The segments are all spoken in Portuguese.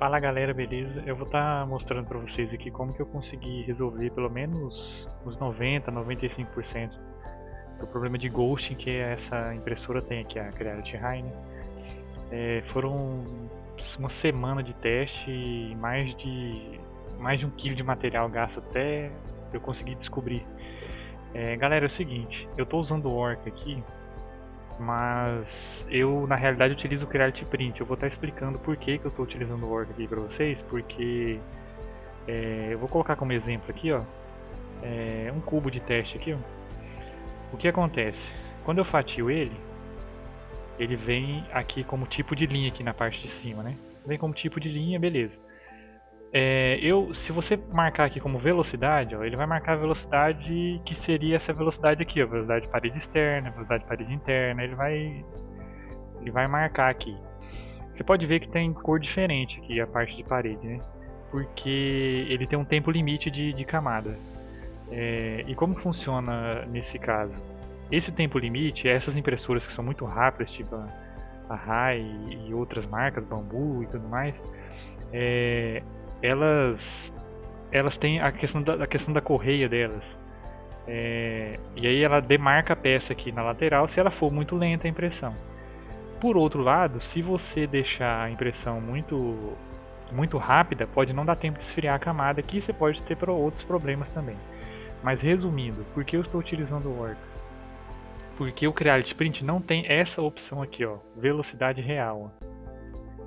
Fala galera, beleza? Eu vou estar mostrando para vocês aqui como que eu consegui resolver pelo menos uns 90, 95% do problema de ghosting que essa impressora tem aqui, a Creality High, né? Foram uma semana de teste e mais de 1 quilo de material gasto até eu conseguir descobrir. Galera, é o seguinte, eu estou usando o Orca aqui, mas eu na realidade utilizo o Creality Print. Eu vou estar explicando por que eu estou utilizando o Orca aqui para vocês, porque eu vou colocar como exemplo aqui, ó, um cubo de teste aqui, ó. O que acontece? Quando eu fatio ele vem aqui como tipo de linha aqui na parte de cima, né? Vem como tipo de linha, beleza. Se você marcar aqui como velocidade, ó, ele vai marcar a velocidade que seria essa velocidade aqui, ó, velocidade de parede externa, velocidade de parede interna, ele vai marcar aqui. Você pode ver que tem cor diferente aqui a parte de parede, né? Porque ele tem um tempo limite de camada. E como funciona nesse caso? Esse tempo limite, essas impressoras que são muito rápidas, tipo a Rai e outras marcas, Bambu e tudo mais, elas têm a questão da correia delas. E aí ela demarca a peça aqui na lateral se ela for muito lenta a impressão. Por outro lado, se você deixar a impressão muito rápida, pode não dar tempo de esfriar a camada, que você pode ter outros problemas também. Mas resumindo, por que eu estou utilizando o Orca? Porque o Creality Print não tem essa opção aqui, ó, velocidade real.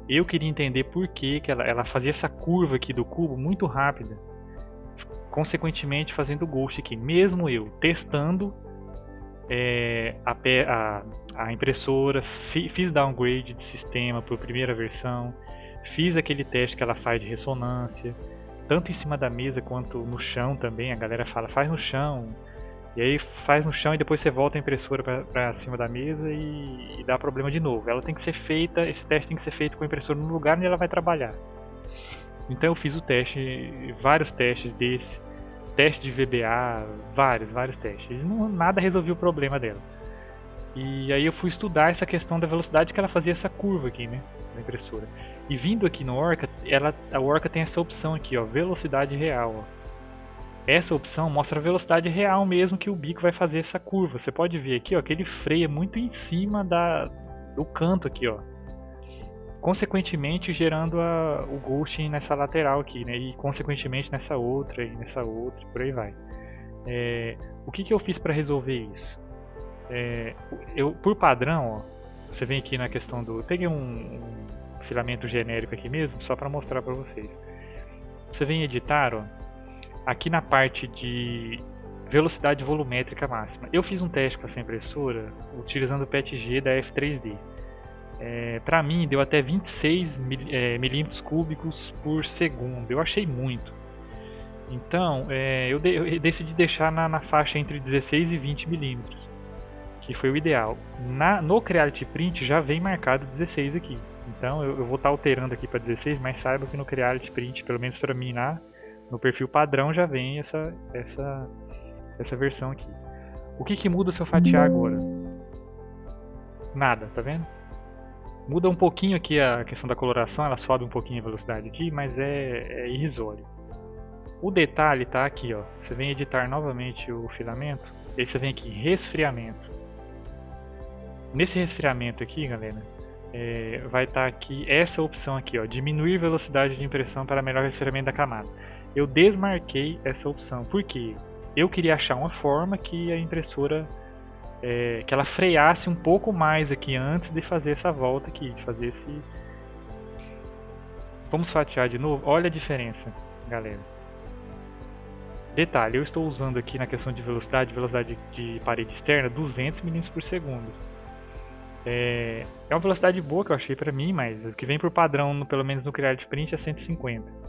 Eu queria entender por que ela fazia essa curva aqui do cubo muito rápida, consequentemente fazendo ghost aqui. Mesmo eu testando a impressora, fiz downgrade de sistema para a primeira versão, fiz aquele teste que ela faz de ressonância, tanto em cima da mesa quanto no chão também. A galera fala, faz no chão, e aí faz no chão e depois você volta a impressora para cima da mesa e dá problema de novo. Ela tem que ser feita, esse teste tem que ser feito com a impressora no lugar onde ela vai trabalhar. Então eu fiz o teste, vários testes desse, teste de VBA, vários testes. Nada resolveu o problema dela. E aí eu fui estudar essa questão da velocidade que ela fazia essa curva aqui, né, na impressora. E vindo aqui no Orca, a Orca tem essa opção aqui, ó, velocidade real, ó. Essa opção mostra a velocidade real mesmo que o bico vai fazer essa curva. Você pode ver aqui, ó, que ele freia muito em cima do canto aqui, ó. Consequentemente gerando o ghosting nessa lateral aqui, né? E consequentemente nessa outra e nessa outra, por aí vai. O que eu fiz para resolver isso? Por padrão, ó, você vem aqui na questão do... Eu peguei um filamento genérico aqui mesmo, só para mostrar para vocês. Você vem em editar, ó, aqui na parte de velocidade volumétrica máxima. Eu fiz um teste com essa impressora utilizando o PETG da F3D. Para mim deu até 26 milímetros cúbicos por segundo. Eu achei muito. Então eu decidi deixar na faixa entre 16 e 20 milímetros, que foi o ideal. No Creality Print já vem marcado 16 aqui. Então eu vou estar alterando aqui para 16, mas saiba que no Creality Print, pelo menos para mim no perfil padrão, já vem essa versão aqui. O que muda se eu fatiar agora? Nada, tá vendo? Muda um pouquinho aqui a questão da coloração, ela sobe um pouquinho a velocidade aqui, mas é irrisório. O detalhe tá aqui, ó. Você vem editar novamente o filamento, e aí você vem aqui em resfriamento. Nesse resfriamento aqui, galera, vai estar aqui essa opção aqui, ó, diminuir velocidade de impressão para melhor resfriamento da camada. Eu desmarquei essa opção, porque eu queria achar uma forma que a impressora, que ela freasse um pouco mais aqui antes de fazer essa volta aqui, de fazer esse... Vamos fatiar de novo, olha a diferença, galera. Detalhe, eu estou usando aqui na questão de velocidade de parede externa, 200 milímetros por segundo. É uma velocidade boa que eu achei pra mim, mas o que vem por padrão, pelo menos no Creality Print, é 150.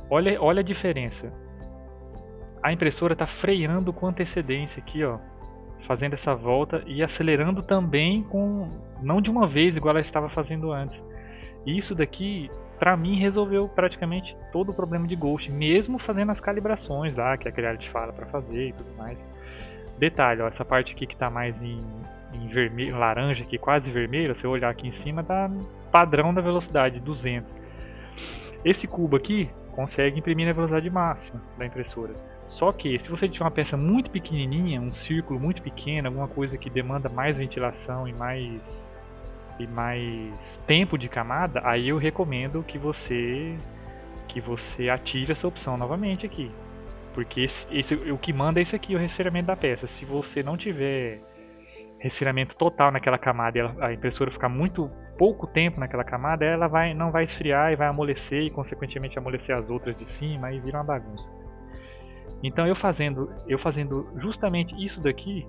Olha a diferença. A impressora está freando com antecedência aqui, ó, fazendo essa volta e acelerando também não de uma vez igual ela estava fazendo antes. E isso daqui, pra mim, resolveu praticamente todo o problema de ghost, mesmo fazendo as calibrações lá que a Creality fala para fazer e tudo mais. Detalhe, ó, essa parte aqui que está mais em vermelho, laranja aqui, quase vermelho, se eu olhar aqui em cima, tá padrão da velocidade, 200. Esse cubo aqui consegue imprimir na velocidade máxima da impressora. Só que se você tiver uma peça muito pequenininha, um círculo muito pequeno, alguma coisa que demanda mais ventilação e mais tempo de camada, aí eu recomendo que você ative essa opção novamente aqui. Porque o que manda é isso aqui, o resfriamento da peça. Se você não tiver resfriamento total naquela camada e a impressora ficar muito pouco tempo naquela camada, ela não vai esfriar e vai amolecer e consequentemente amolecer as outras de cima e vira uma bagunça. Então eu fazendo justamente isso daqui,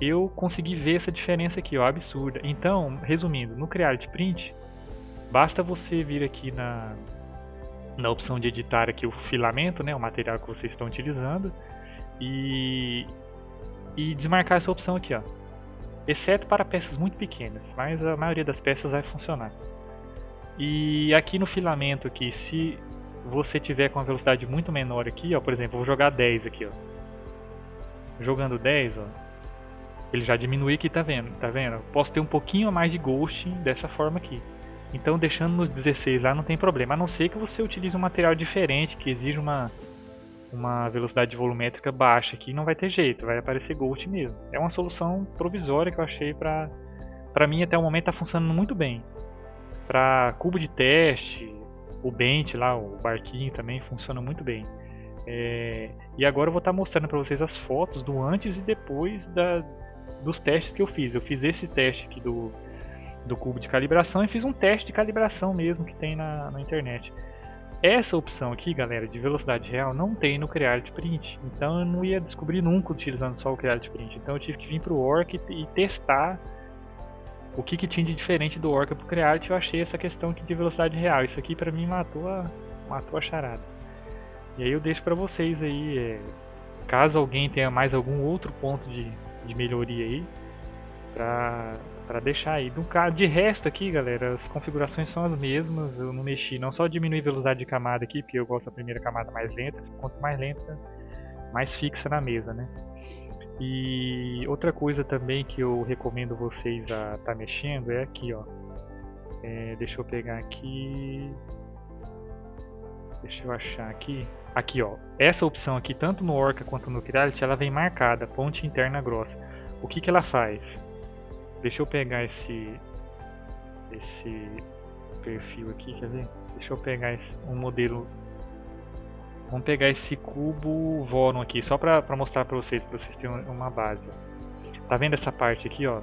eu consegui ver essa diferença aqui, ó, absurda. Então, resumindo, no Creality Print, basta você vir aqui na opção de editar aqui o filamento, né, o material que vocês estão utilizando, e desmarcar essa opção aqui, ó. Exceto para peças muito pequenas, mas a maioria das peças vai funcionar. E aqui no filamento aqui, se você tiver com uma velocidade muito menor aqui, ó, por exemplo, eu vou jogar 10 aqui, ó. Jogando 10, ó, ele já diminui aqui, tá vendo? Tá vendo? Posso ter um pouquinho a mais de ghosting dessa forma aqui. Então deixando nos 16 lá não tem problema, a não ser que você utilize um material diferente, que exija uma velocidade volumétrica baixa aqui, não vai ter jeito, vai aparecer ghost mesmo. É uma solução provisória que eu achei pra mim até o momento tá funcionando muito bem. Pra cubo de teste, o Bent lá, o barquinho também funciona muito bem. E agora eu vou estar mostrando para vocês as fotos do antes e depois dos testes que eu fiz. Eu fiz esse teste aqui do cubo de calibração e fiz um teste de calibração mesmo que tem na internet. Essa opção aqui, galera, de velocidade real não tem no Creality Print, então eu não ia descobrir nunca utilizando só o Creality Print. Então eu tive que vir para o Orca e testar o que tinha de diferente do Orca para o Creality. Eu achei essa questão aqui de velocidade real. Isso aqui para mim matou a charada. E aí eu deixo para vocês aí, caso alguém tenha mais algum outro ponto de melhoria aí, para deixar aí. De resto aqui, galera, as configurações são as mesmas, eu não mexi, não só diminuir a velocidade de camada aqui, porque eu gosto da primeira camada mais lenta, quanto mais lenta, mais fixa na mesa, né? E outra coisa também que eu recomendo vocês a estar mexendo é aqui, ó. Deixa eu pegar aqui, deixa eu achar aqui. Aqui, ó, essa opção aqui, tanto no Orca quanto no Creality, ela vem marcada, ponte interna grossa. O que ela faz? Deixa eu pegar esse perfil aqui, quer ver? Deixa eu pegar um modelo. Vamos pegar esse cubo Voron aqui, só para mostrar para vocês terem uma base. Ó. Tá vendo essa parte aqui, ó?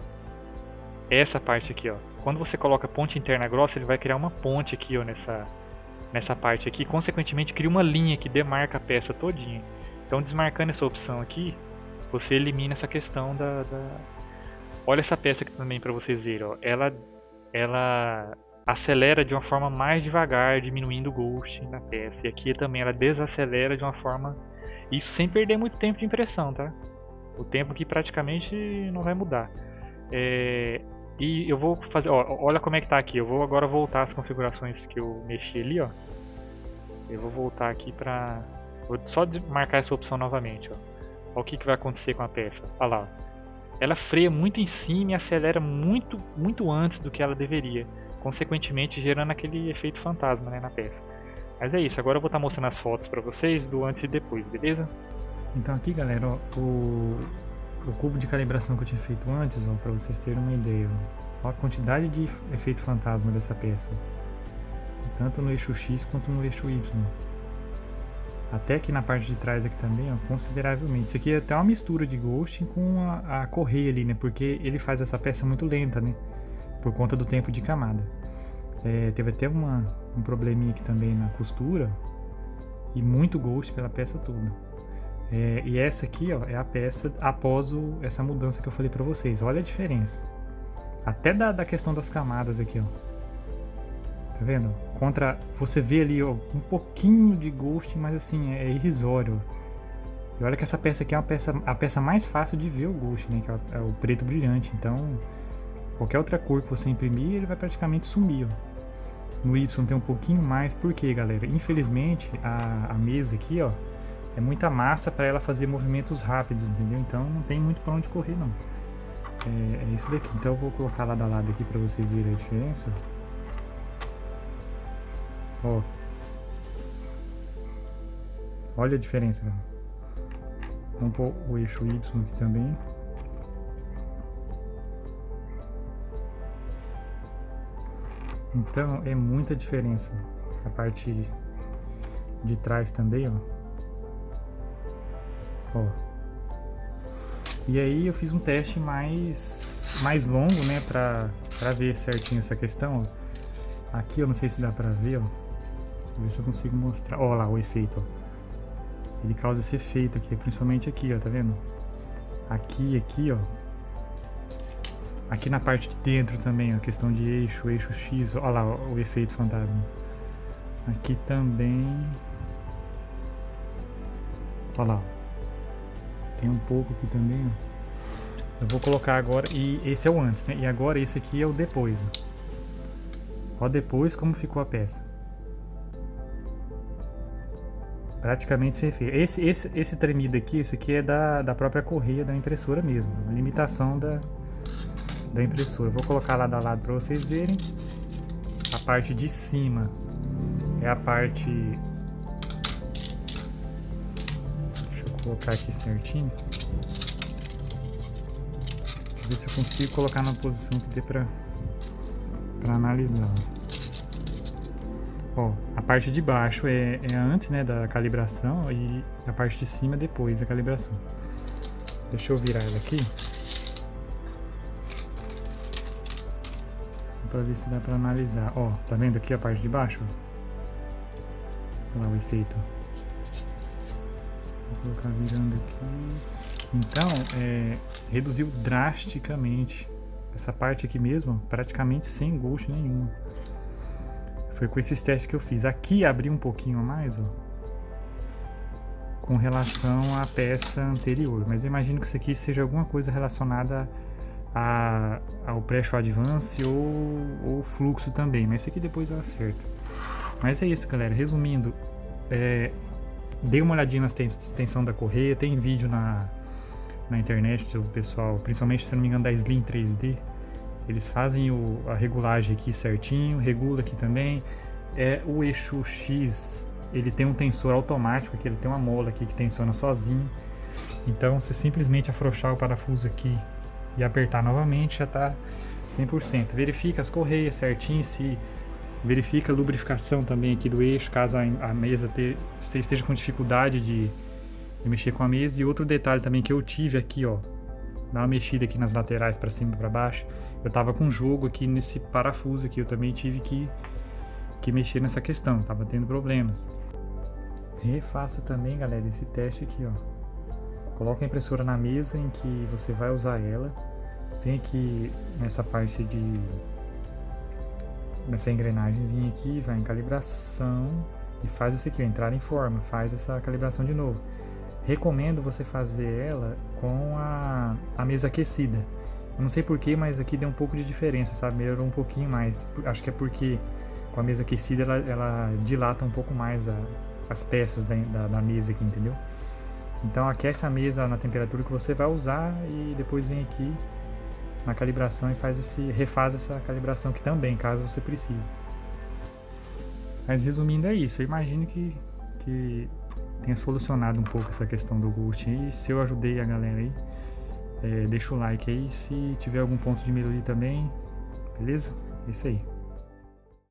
Essa parte aqui, ó. Quando você coloca ponte interna grossa, ele vai criar uma ponte aqui, ó, nessa parte aqui. Consequentemente, cria uma linha que demarca a peça todinha. Então, desmarcando essa opção aqui, você elimina essa questão Olha essa peça aqui também para vocês verem, ó. Ela acelera de uma forma mais devagar, diminuindo o ghosting na peça. E aqui também ela desacelera de uma forma... Isso sem perder muito tempo de impressão, tá? O tempo aqui praticamente não vai mudar. E eu vou fazer... Ó, olha como é que tá aqui. Eu vou agora voltar às configurações que eu mexi ali, ó. Eu vou voltar aqui pra... Vou só marcar essa opção novamente, ó. Olha o que vai acontecer com a peça. Olha lá, ó. Ela freia muito em cima e acelera muito, muito antes do que ela deveria, consequentemente gerando aquele efeito fantasma, né, na peça. Mas é isso, agora eu vou estar mostrando as fotos para vocês do antes e depois, beleza? Então aqui, galera, ó, o cubo de calibração que eu tinha feito antes, para vocês terem uma ideia, ó, a quantidade de efeito fantasma dessa peça, tanto no eixo X quanto no eixo Y. Até aqui na parte de trás aqui também, ó, consideravelmente. Isso aqui é até uma mistura de ghosting com a correia ali, né? Porque ele faz essa peça muito lenta, né? Por conta do tempo de camada. Teve até um probleminha aqui também na costura. E muito ghost pela peça toda. E essa aqui, ó, é a peça após essa mudança que eu falei pra vocês. Olha a diferença. Até da questão das camadas aqui, ó. Tá vendo? Você vê ali, ó, um pouquinho de ghost, mas assim, é irrisório. E olha que essa peça aqui é a peça mais fácil de ver o ghost, né? Que é o preto brilhante. Então, qualquer outra cor que você imprimir, ele vai praticamente sumir, ó. No Y tem um pouquinho mais, por quê, galera? Infelizmente, a mesa aqui, ó, é muita massa para ela fazer movimentos rápidos, entendeu? Então, não tem muito para onde correr, não. É isso daqui. Então, eu vou colocar lado a lado aqui para vocês verem a diferença. Ó, Olha a diferença, galera. Vamos pôr o eixo Y aqui também. Então é muita diferença. A parte de trás também, ó. E aí eu fiz um teste mais longo, né, pra ver certinho essa questão, ó. Aqui eu não sei se dá pra ver, ó. Vou ver se eu consigo mostrar. Ó lá o efeito, ó. Ele causa esse efeito aqui, principalmente aqui, ó, tá vendo? Aqui, ó. Aqui na parte de dentro também, ó, questão de eixo X, ó lá ó, o efeito fantasma. Aqui também. Ó lá, ó. Tem um pouco aqui também, ó. Eu vou colocar agora, e esse é o antes, né? E agora esse aqui é o depois, ó. Ó depois como ficou a peça. Praticamente sem efeito. Esse tremido aqui, esse aqui é da própria correia da impressora mesmo. Limitação da impressora. Vou colocar lado a lado para vocês verem. A parte de cima é a parte... Deixa eu colocar aqui certinho. Deixa eu ver se eu consigo colocar na posição que dê para analisar. Ó, a parte de baixo é antes, né, da calibração e a parte de cima depois da calibração. Deixa eu virar ela aqui. Só pra ver se dá pra analisar. Ó, tá vendo aqui a parte de baixo? Olha lá o efeito. Vou colocar virando aqui. Então, reduziu drasticamente. Essa parte aqui mesmo, praticamente sem ghost nenhum. Foi com esses testes que eu fiz. Aqui abriu um pouquinho a mais, ó, com relação à peça anterior. Mas eu imagino que isso aqui seja alguma coisa relacionada ao Pressure Advance ou fluxo também. Mas esse aqui depois eu acerto. Mas é isso, galera. Resumindo, dei uma olhadinha na extensão da correia. Tem vídeo na internet do pessoal, principalmente, se não me engano, da Slim 3D. Eles fazem a regulagem aqui certinho, regula aqui também. O eixo X, ele tem um tensor automático aqui, ele tem uma mola aqui que tensiona sozinho. Então, se simplesmente afrouxar o parafuso aqui e apertar novamente, já está 100%. Verifica as correias certinho, verifica a lubrificação também aqui do eixo, caso a mesa você esteja com dificuldade de mexer com a mesa. E outro detalhe também que eu tive aqui, ó, dá uma mexida aqui nas laterais para cima e para baixo. Eu tava com jogo aqui nesse parafuso aqui, eu também tive que mexer nessa questão, tava tendo problemas. Refaça também, galera, esse teste aqui, ó. Coloca a impressora na mesa em que você vai usar ela. Vem aqui nessa parte nessa engrenagemzinha aqui, vai em calibração e faz isso aqui, ó, entrar em forma, faz essa calibração de novo. Recomendo você fazer ela com a mesa aquecida. Eu não sei porquê, mas aqui deu um pouco de diferença, sabe? Melhorou um pouquinho mais. Acho que é porque com a mesa aquecida ela dilata um pouco mais as peças da mesa aqui, entendeu? Então aquece a mesa na temperatura que você vai usar e depois vem aqui na calibração e refaz essa calibração aqui também, caso você precise. Mas resumindo é isso, eu imagino que tenha solucionado um pouco essa questão do ghost. E se eu ajudei a galera aí, deixa o like aí, se tiver algum ponto de melhoria também, beleza? É isso aí.